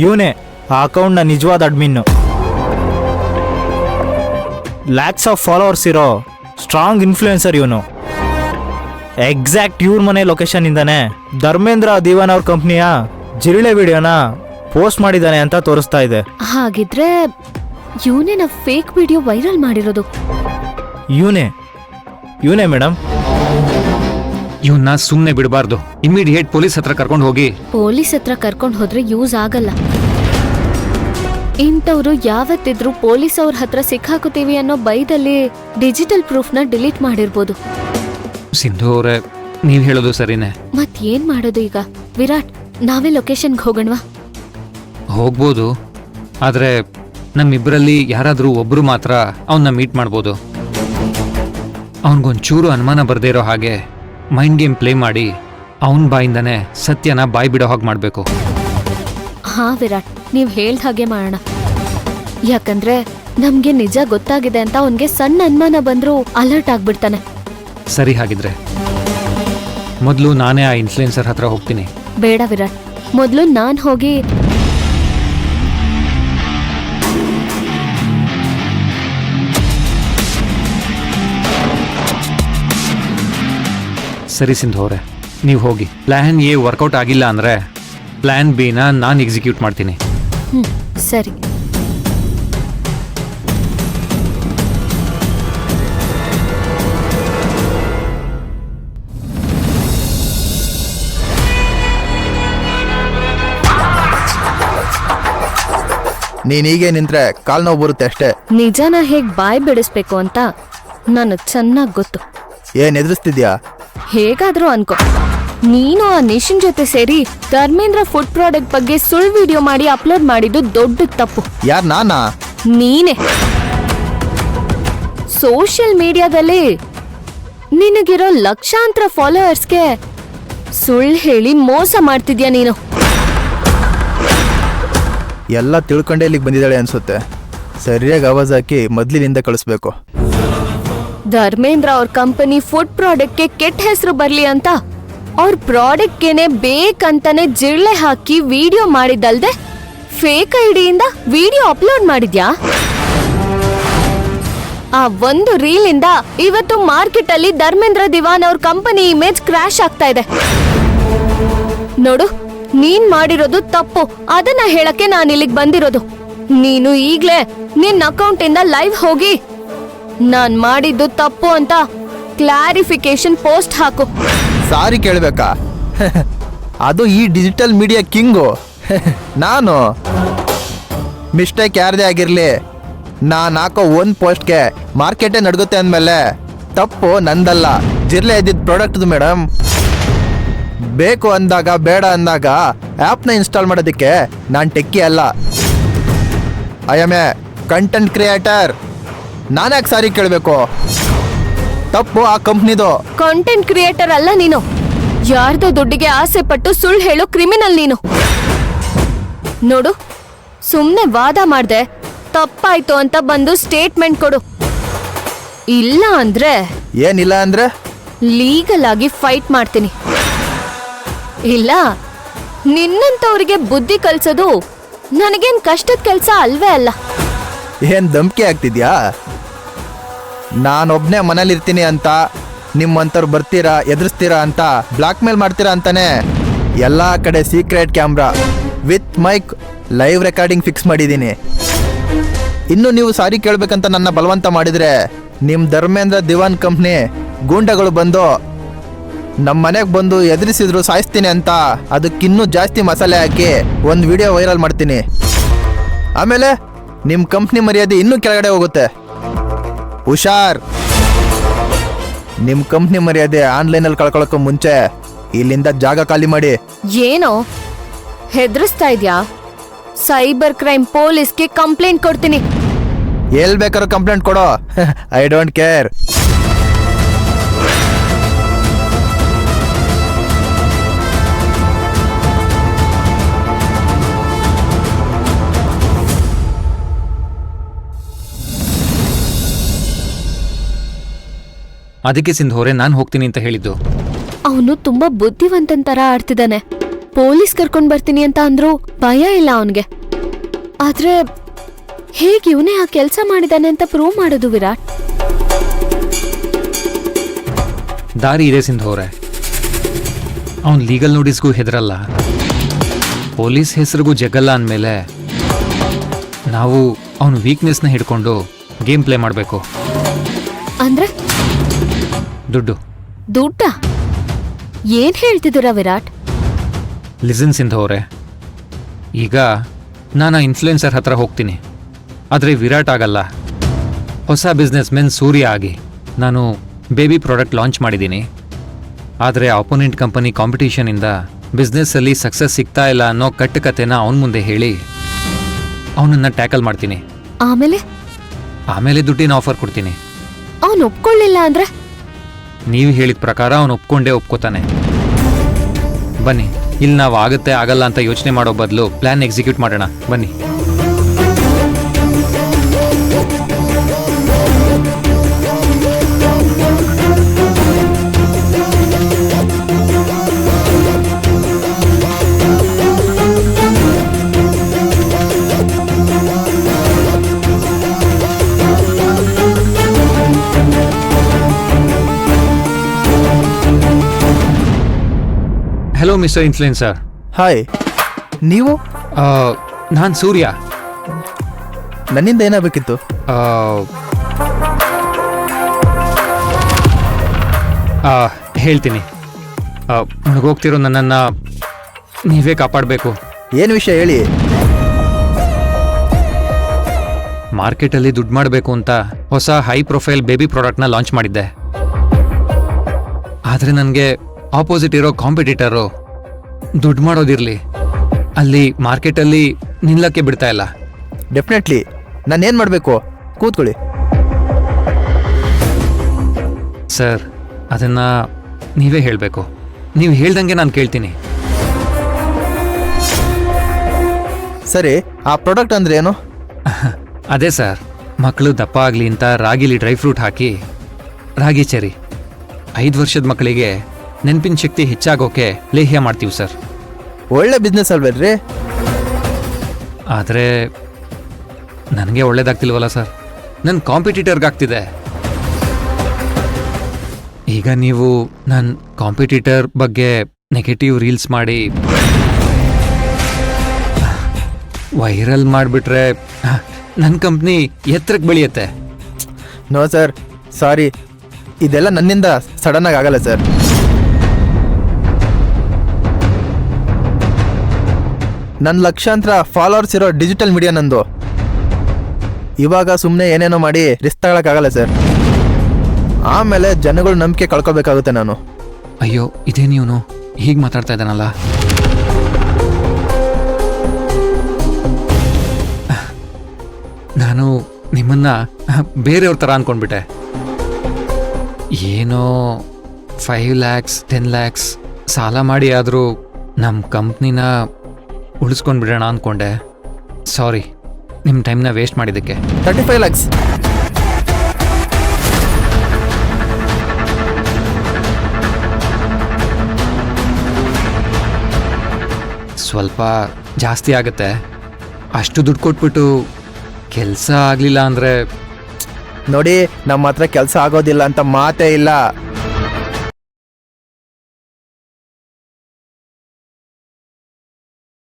ಇವನೇ ಆ ಅಕೌಂಟ್ನ ನಿಜವಾದ ಅಡ್ಮಿನ್ನು. ಲ್ಯಾಕ್ಸ್ ಆಫ್ ಫಾಲೋವರ್ಸ್ ಇರೋ ಸ್ಟ್ರಾಂಗ್ ಇನ್ಫ್ಲೂಯೆನ್ಸರ್ ಇವನು. ಎಕ್ಸಾಕ್ಟ್ ಇವ್ರ ಮನೆ ಲೊಕೇಶನ್ ಇಂದಾನೆ ಧರ್ಮೇಂದ್ರ ದಿವಾನ್ ಅವ್ರ ಕಂಪ್ನಿಯ ಜಿರಳೆ ವಿಡಿಯೋನ ಪೋಸ್ಟ್ ಮಾಡಿದ್ದಾನೆ ಅಂತ ತೋರಿಸ್ತಾ ಇದೆ. ಹಾಗಿದ್ರೆ ಇವನೇ ನಾ ಫೇಕ್ ವಿಡಿಯೋ ವೈರಲ್ ಮಾಡಿರೋದು. ಇವನೇ ಮೇಡಮ್. ಇವನ್ನ ಸುಮ್ಮನೆ ಬಿಡಬಾರ್ದು. ಇಮಿಡಿಯೇಟ್ ಪೊಲೀಸ್ ಹತ್ರ ಕರ್ಕೊಂಡು ಹೋಗಿ. ಪೊಲೀಸ್ ಹತ್ರ ಕರ್ಕೊಂಡು ಹೋದ್ರೆ ಯೂಸ್ ಆಗಲ್ಲ. ಇಂಥವ್ರು ಯಾವತ್ತಿದ್ರು ಪೊಲೀಸ್ ಅವ್ರ ಹತ್ರ ಸಿಕ್ಕಾಕೋತೀವಿ ಅನ್ನೋ ಭಯದಲ್ಲಿ ಡಿಜಿಟಲ್ ಪ್ರೂಫ್ನ ಡಿಲೀಟ್ ಮಾಡಿರ್ಬೋದು. ಸಿಂಧು ಅವರೇ, ನೀವ್ ಹೇಳೋದು ಸರಿನೇ. ಮತ್ ಏನ್ ಮಾಡೋದು ಈಗ? ವಿರಾಟ್, ನಾವೇ ಲೊಕೇಶನ್ಗೆ ಹೋಗೋಣವಾ? ಹೋಗ್ಬೋದು, ಆದ್ರೆ ನಮ್ಮಿಬ್ಬರಲ್ಲಿ ಯಾರಾದ್ರೂ ಒಬ್ರು ಮಾತ್ರ ಅವನ್ನ ಮೀಟ್ ಮಾಡ್ಬೋದು. ಅವನಿಗೊಂಚೂರು ಅನುಮಾನ ಬರ್ದೇ ಇರೋ ಹಾಗೆ ಮೈಂಡ್ ಗೇಮ್ ಪ್ಲೇ ಮಾಡಿ ಅವನ ಬಾಯಿಂದಾನೆ ಸತ್ಯನ ಬಾಯ್ ಬಿಡೋ ಹಾಗೆ ಮಾಡಬೇಕು. ಹಾ ವಿರಾಟ್, ನೀವ್ ಹೇಳ್ದ ಹಾಗೆ ಮಾಡೋಣ. ಯಾಕಂದ್ರೆ ನಮ್ಗೆ ನಿಜ ಗೊತ್ತಾಗಿದೆ ಅಂತ ಅವನ್ಗೆ ಸಣ್ಣ ಅನುಮಾನ ಬಂದ್ರೂ ಅಲರ್ಟ್ ಆಗ್ಬಿಡ್ತಾನೆ. ಸರಿ, ಹಾಗಿದ್ರೆ ಮೊದಲು ನಾನೇ ಆ ಇನ್ಫ್ಲುಯೆನ್ಸರ್ ಹತ್ರ ಹೋಗ್ತೀನಿ. ಬೇಡ ವಿರಾಟ್, ಮೊದಲು ನಾನ್ ಹೋಗಿ ಸರಿ ಸಿಂಧು ಅವರೇ, ನೀವು ಹೋಗಿ. ಪ್ಲಾನ್ ಎ ವರ್ಕೌಟ್ ಆಗಿಲ್ಲ ಅಂದ್ರೆ ಪ್ಲಾನ್ ಬಿ ನ ನಾನು ಎಕ್ಸಿಕ್ಯೂಟ್ ಮಾಡ್ತೀನಿ. ಸರಿ. ನೀನೀಗೆ ನಿಂತ್ರೆ ಕಾಲ್ ನೋವು ಬರುತ್ತೆ ಅಷ್ಟೇ. ನಿಜಾನ ಹೇಗ್ ಬಾಯ್ ಬಿಡಿಸ್ಬೇಕು ಅಂತ ನನಗ್ ಚೆನ್ನಾಗ್ ಗೊತ್ತು. ಏನ್ ಎದುರಿಸ್ತಿದ್ಯಾ? ಹೇಗಾದ್ರೂ ಅನ್ಕೋ, ನೀನು ಆ ನಿಶಿನ್ ಜೊತೆ ಸೇರಿ ಧರ್ಮೇಂದ್ರ ಫುಡ್ ಪ್ರಾಡಕ್ಟ್ ಬಗ್ಗೆ ಸುಳ್ಳು ವಿಡಿಯೋ ಮಾಡಿ ಅಪ್ಲೋಡ್ ಮಾಡಿದ್ದು ದೊಡ್ಡ ತಪ್ಪು. ಯಾರ್, ನಾನಾ? ನೀನೆ. ಸೋಷಿಯಲ್ ಮೀಡಿಯಾದಲ್ಲಿ ನಿನಗಿರೋ ಲಕ್ಷಾಂತರ ಫಾಲೋವರ್ಸ್ಗೆ ಸುಳ್ಳು ಹೇಳಿ ಮೋಸ ಮಾಡ್ತಿದ್ಯಾ ನೀನು. ಎಲ್ಲ ತಿಳ್ಕೊಂಡೇ ಇಲ್ಲಿಗೆ ಬಂದಿದ್ದಾಳೆ ಅನ್ಸುತ್ತೆ. ಸರಿಯಾಗಿ ಆವಾಜ್ ಹಾಕಿ ಮೊದ್ಲಿನಿಂದ ಕಳಿಸ್ಬೇಕು. ಧರ್ಮೇಂದ್ರ ಅವ್ರ ಕಂಪನಿ ಫುಡ್ ಪ್ರಾಡಕ್ಟ್ಗೆ ಕೆಟ್ಟ ಹೆಸರು ಬರ್ಲಿ ಅಂತ ಅವ್ರ ಪ್ರಾಡಕ್ಟ್ಗೆನೆ ಬೇಕಂತಾನೆ ಜಿರಳೆ ಹಾಕಿ ವಿಡಿಯೋ ಮಾಡಿದ್ದಲ್ದೆ ಫೇಕ್ ಐಡಿಯಿಂದ ವಿಡಿಯೋ ಅಪ್ಲೋಡ್ ಮಾಡಿದ್ಯಾ? ಆ ಒಂದು ರೀಲ್ ಇಂದ ಇವತ್ತು ಮಾರ್ಕೆಟ್ ಅಲ್ಲಿ ಧರ್ಮೇಂದ್ರ ದಿವಾನ್ ಅವ್ರ ಕಂಪನಿ ಇಮೇಜ್ ಕ್ರಾಶ್ ಆಗ್ತಾ ಇದೆ. ನೋಡು, ನೀನ್ ಮಾಡಿರೋದು ತಪ್ಪು. ಅದನ್ನ ಹೇಳಕ್ಕೆ ನಾನು ಇಲ್ಲಿಗೆ ಬಂದಿರೋದು. ನೀನು ಈಗ್ಲೇ ನಿನ್ನ ಅಕೌಂಟ್ ಇಂದ ಲೈವ್ ಹೋಗಿ ನಾನ್ ಮಾಡಿದ್ದು ತಪ್ಪು ಅಂತ ಕ್ಲಾರಿಫಿಕೇಶನ್ ಪೋಸ್ಟ್ ಹಾಕು. ಸಾರಿ ಕೇಳ್ಬೇಕಾ? ಅದು ಈ ಡಿಜಿಟಲ್ ಮೀಡಿಯಾ ಕಿಂಗು ನಾನು. ಮಿಸ್ಟೇಕ್ ಯಾರದೇ ಆಗಿರ್ಲಿ, ನಾನು ಹಾಕೋ ಒಂದು ಪೋಸ್ಟ್ಗೆ ಮಾರ್ಕೆಟೇ ನಡ್ಗುತ್ತೆ ಅಂದಮೇಲೆ ತಪ್ಪು ನಂದಲ್ಲ, ಜಿರ್ಲೆ ಇದ್ದಿದ್ದ ಪ್ರಾಡಕ್ಟ್ದು ಮೇಡಮ್. ಬೇಕು ಅಂದಾಗ ಬೇಡ ಅಂದಾಗ ಆ್ಯಪ್ನ ಇನ್ಸ್ಟಾಲ್ ಮಾಡೋದಕ್ಕೆ ನಾನು ಟೆಕ್ಕಿ ಅಲ್ಲ. I am a content creator. ನಾನ್ಯಾಕೆ ಸಾರಿ ಕೇಳಬೇಕು? ತಪ್ಪು ಆ ಕಂಪ್ನಿದು. ಕಾಂಟೆಂಟ್ ಕ್ರಿಯೇಟರ್ ಅಲ್ಲ ನೀನು, ಯಾರ್ದೋ ದುಡ್ಡಿಗೆ ಆಸೆ ಪಟ್ಟು ಸುಳ್ಳು ಹೇಳೋ ಕ್ರಿಮಿನಲ್ ನೀನು. ನೋಡು, ಸುಮ್ನೆ ವಾದ ಮಾಡ್ದೆ ತಪ್ಪಾಯ್ತು ಅಂತ ಬಂದು ಸ್ಟೇಟ್ಮೆಂಟ್ ಕೊಡು. ಇಲ್ಲ ಅಂದ್ರೆ ಏನಿಲ್ಲ ಅಂದ್ರೆ ಲೀಗಲ್ ಆಗಿ ಫೈಟ್ ಮಾಡ್ತೀನಿ. ಇಲ್ಲ, ನಿನ್ನಂತವ್ರಿಗೆ ಬುದ್ಧಿ ಕಲ್ಸೋದು ನನಗೇನ್ ಕಷ್ಟದ ಕೆಲಸ ಅಲ್ವೇ ಅಲ್ಲ. ಏನ್ ಧಮ್ಕಿ ಆಗ್ತಿದ್ಯಾ? ನಾನೊಬ್ನೇ ಮನೇಲಿರ್ತೀನಿ ಅಂತ ನಿಮ್ಮಂತವ್ರು ಬರ್ತೀರಾ, ಎದುರಿಸ್ತೀರಾ ಅಂತ ಬ್ಲಾಕ್ ಮೇಲ್ ಮಾಡ್ತೀರಾ ಅಂತಾನೆ ಎಲ್ಲ ಕಡೆ secret camera with mic live recording fix ಮಾಡಿದ್ದೀನಿ. ಇನ್ನು ನೀವು ಸಾರಿ ಕೇಳಬೇಕಂತ ನನ್ನ ಬಲವಂತ ಮಾಡಿದರೆ ನಿಮ್ಮ ಧರ್ಮೇಂದ್ರ ದಿವಾನ್ ಕಂಪ್ನಿ ಗೂಂಡಗಳು ಬಂದು ನಮ್ಮ ಮನೆಗೆ ಬಂದು ಎದುರಿಸಿದ್ರು ಸಾಯಿಸ್ತೀನಿ ಅಂತ ಅದಕ್ಕಿನ್ನೂ ಜಾಸ್ತಿ ಮಸಾಲೆ ಹಾಕಿ ಒಂದು ವಿಡಿಯೋ ವೈರಲ್ ಮಾಡ್ತೀನಿ. ಆಮೇಲೆ ನಿಮ್ಮ ಕಂಪ್ನಿ ಮರ್ಯಾದೆ ಇನ್ನೂ ಕೆಳಗಡೆ ಹೋಗುತ್ತೆ. ಹುಷಾರ್. ನಿಮ್ಮ ಕಂಪ್ನಿ ಮರ್ಯಾದೆ ಆನ್ಲೈನಲ್ಲಿ ಕಳ್ಕೊಳ್ಳೋಕ್ಕೂ ಮುಂಚೆ ಇಲ್ಲಿಂದ ಜಾಗ ಖಾಲಿ ಮಾಡಿ. ಏನೋ ಹೆದರಿಸ್ತಾ ಇದ್ಯಾ? ಸೈಬರ್ ಕ್ರೈಮ್ ಪೊಲೀಸ್ಗೆ ಕಂಪ್ಲೇಂಟ್ ಕೊಡ್ತೀನಿ. ಎಲ್ಲಿ ಬೇಕಾದ್ರೂ ಕಂಪ್ಲೇಂಟ್ ಕೊಡೋ, ಐ ಡೋಂಟ್ ಕೇರ್. ಅದಕ್ಕೆ ಸಿಂಧು ಅವರೇ, ನಾನು ಹೋಗ್ತೀನಿ ಅಂತ ಹೇಳಿದ್ದು. ಅವನು ತುಂಬಾ ಬುದ್ಧಿವಂತನ ತರ ಆಡ್ತಿದ್ದಾನೆ. ಪೊಲೀಸ್ ಕರ್ಕೊಂಡ್ ಬರ್ತೀನಿ ಅಂತ ಅಂದ್ರು ಭಯ ಇಲ್ಲ ಅವನ್ಗೆ. ಆದ್ರೆ ಹೇಗೆ ಇವನೇ ಆ ಕೆಲ್ಸ ಮಾಡಿದಾನೆ ಅಂತ ಪ್ರೂವ್ ಮಾಡೋದು ವಿರಾಟ್? ದಾರಿ ಇದೆ ಸಿಂಧೂರೆ. ಅವನ್ ಲೀಗಲ್ ನೋಟಿಸ್ಗೂ ಹೆದರಲ್ಲ, ಪೊಲೀಸ್ ಹೆಸರಿಗೂ ಜಗ್ಗಲ್ಲ ಅಂದಮೇಲೆ ನಾವು ಅವನ ವೀಕ್ನೆಸ್ನ ಹಿಡ್ಕೊಂಡು ಗೇಮ್ ಪ್ಲೇ ಮಾಡಬೇಕು. ಅಂದ್ರೆ ದುಡ್ಡು. ದುಡ್ಡ? ಏನ್ ಹೇಳ್ತಿದ್ದೀರಾ ವಿರಾಟ್? ಲಿಸನ್ ಸಿಂಧೂರೆ, ಈಗ ನಾನು ಇನ್ಫ್ಲುಯೆನ್ಸರ್ ಹತ್ರ ಹೋಗ್ತೀನಿ, ಆದರೆ ವಿರಾಟ್ ಆಗಲ್ಲ. ಹೊಸ ಬಿಸ್ನೆಸ್ ಮೆನ್ ಸೂರ್ಯ ಆಗಿ ನಾನು ಬೇಬಿ ಪ್ರಾಡಕ್ಟ್ ಲಾಂಚ್ ಮಾಡಿದ್ದೀನಿ. ಆದರೆ ಅಪೋನೆಂಟ್ ಕಂಪನಿ ಕಾಂಪಿಟೇಷನಿಂದ ಬಿಸ್ನೆಸ್ಸಲ್ಲಿ ಸಕ್ಸಸ್ ಸಿಗ್ತಾ ಇಲ್ಲ ಅನ್ನೋ ಕಟ್ಟುಕತೆನ ಅವನ ಮುಂದೆ ಹೇಳಿ ಅವನನ್ನು ಟ್ಯಾಕಲ್ ಮಾಡ್ತೀನಿ. ಆಮೇಲೆ ದುಡ್ಡಿನ ಆಫರ್ ಕೊಡ್ತೀನಿ. ಅವನ್ ಒಪ್ಕೊಳ್ಳಿಲ್ಲ ಅಂದ್ರೆ? ನೀವು ಹೇಳಿದ ಪ್ರಕಾರ ಅವನು ಒಪ್ಕೊಂಡೇ ಒಪ್ಕೋತಾನೆ. ಬನ್ನಿ, ಇಲ್ಲಿ ನಾವು ಆಗುತ್ತೆ ಆಗಲ್ಲ ಅಂತ ಯೋಚನೆ ಮಾಡೋ ಬದಲು ಪ್ಲಾನ್ ಎಕ್ಸಿಕ್ಯೂಟ್ ಮಾಡೋಣ. ಬನ್ನಿ. Hello mister influencer. ಹಾಯ್, ನೀವು? ನಾನು ಸೂರ್ಯ. ನನ್ನಿಂದ ಏನಾಗಬೇಕಿತ್ತು? ಹೇಳ್ತೀನಿ. ಮುಳುಗೋಗ್ತಿರೋ ನನ್ನನ್ನು ನೀವೇ ಕಾಪಾಡಬೇಕು. ಏನು ವಿಷಯ ಹೇಳಿ. ಮಾರ್ಕೆಟಲ್ಲಿ ದುಡ್ಡು ಮಾಡಬೇಕು ಅಂತ ಹೊಸ ಹೈ ಪ್ರೊಫೈಲ್ ಬೇಬಿ ಪ್ರಾಡಕ್ಟ್ನ ಲಾಂಚ್ ಮಾಡಿದ್ದೆ. ಆದರೆ ನನಗೆ ಆಪೋಸಿಟ್ ಇರೋ ಕಾಂಪಿಟೇಟರು ದುಡ್ಡು ಮಾಡೋದಿರಲಿ, ಅಲ್ಲಿ ಮಾರ್ಕೆಟಲ್ಲಿ ನಿಲ್ಲಕ್ಕೆ ಬಿಡ್ತಾ ಇಲ್ಲ. ಡೆಫಿನೆಟ್ಲಿ. ನಾನೇನು ಮಾಡಬೇಕು? ಕೂತ್ಕೊಳ್ಳಿ. ಸರ್, ಅದನ್ನು ನೀವೇ ಹೇಳಬೇಕು. ನೀವು ಹೇಳ್ದಂಗೆ ನಾನು ಕೇಳ್ತೀನಿ. ಸರಿ, ಆ ಪ್ರಾಡಕ್ಟ್ ಅಂದ್ರೆ ಏನು? ಅದೇ ಸರ್, ಮಕ್ಕಳು ದಪ್ಪ ಆಗಲಿ ಅಂತ ರಾಗಿಲಿ ಡ್ರೈ ಫ್ರೂಟ್ ಹಾಕಿ ರಾಗಿ ಚೆರಿ 5 ವರ್ಷದ ಮಕ್ಕಳಿಗೆ ನೆನಪಿನ ಶಕ್ತಿ ಹೆಚ್ಚಾಗೋಕೆ ಲೇಹ್ಯ ಮಾಡ್ತೀವಿ ಸರ್. ಒಳ್ಳೆ ಬಿಸ್ನೆಸ್ ಅಲ್ವೇನ್ರಿ? ಆದರೆ ನನಗೆ ಒಳ್ಳೇದಾಗ್ತಿಲ್ವಲ್ಲ ಸರ್, ನನ್ನ ಕಾಂಪಿಟೀಟರ್ಗಾಗ್ತಿದೆ. ಈಗ ನೀವು ನನ್ನ ಕಾಂಪಿಟೀಟರ್ ಬಗ್ಗೆ ನೆಗೆಟಿವ್ ರೀಲ್ಸ್ ಮಾಡಿ ವೈರಲ್ ಮಾಡಿಬಿಟ್ರೆ ನನ್ನ ಕಂಪ್ನಿ ಎತ್ತರಕ್ಕೆ ಬೆಳೆಯುತ್ತೆ. ನೋ ಸರ್, ಸಾರಿ, ಇದೆಲ್ಲ ನನ್ನಿಂದ ಸಡನ್ನಾಗಿ ಆಗಲ್ಲ ಸರ್. ನನ್ನ ಲಕ್ಷಾಂತರ ಫಾಲೋವರ್ಸ್ ಇರೋ ಡಿಜಿಟಲ್ ಮೀಡಿಯಾ ನಂದು. ಇವಾಗ ಸುಮ್ಮನೆ ಏನೇನೋ ಮಾಡಿ ರಿಸ್ಕ್ ತಗೊಳಕ್ಕಾಗಲ್ಲ ಸರ್. ಆಮೇಲೆ ಜನಗಳು ನಂಬಿಕೆ ಕಳ್ಕೊಬೇಕಾಗುತ್ತೆ ನಾನು. ಅಯ್ಯೋ, ಇದೇ ನೀವನು ಹೀಗೆ ಮಾತಾಡ್ತಾ ಇದ್ದಾನಲ್ಲ. ನಾನು ನಿಮ್ಮನ್ನ ಬೇರೆಯವ್ರ ಥರ ಅಂದ್ಕೊಂಡ್ಬಿಟ್ಟೆ. ಏನೋ 5 lakhs 10 lakhs ಸಾಲ ಮಾಡಿ ಆದರೂ ನಮ್ಮ ಕಂಪ್ನಿನ ಉಳಿಸ್ಕೊಂಡು ಬಿಡೋಣ ಅಂದ್ಕೊಂಡೆ. ಸಾರಿ, ನಿಮ್ಮ ಟೈಮ್ನ ವೇಸ್ಟ್ ಮಾಡಿದ್ದಕ್ಕೆ. 35 lakhs. ಸ್ವಲ್ಪ ಜಾಸ್ತಿ ಆಗುತ್ತೆ. ಅಷ್ಟು ದುಡ್ಡು ಕೊಟ್ಬಿಟ್ಟು ಕೆಲಸ ಆಗಲಿಲ್ಲ ಅಂದರೆ? ನೋಡಿ, ನಮ್ಮ ಹತ್ರ ಕೆಲಸ ಆಗೋದಿಲ್ಲ ಅಂತ ಮಾತೇ ಇಲ್ಲ.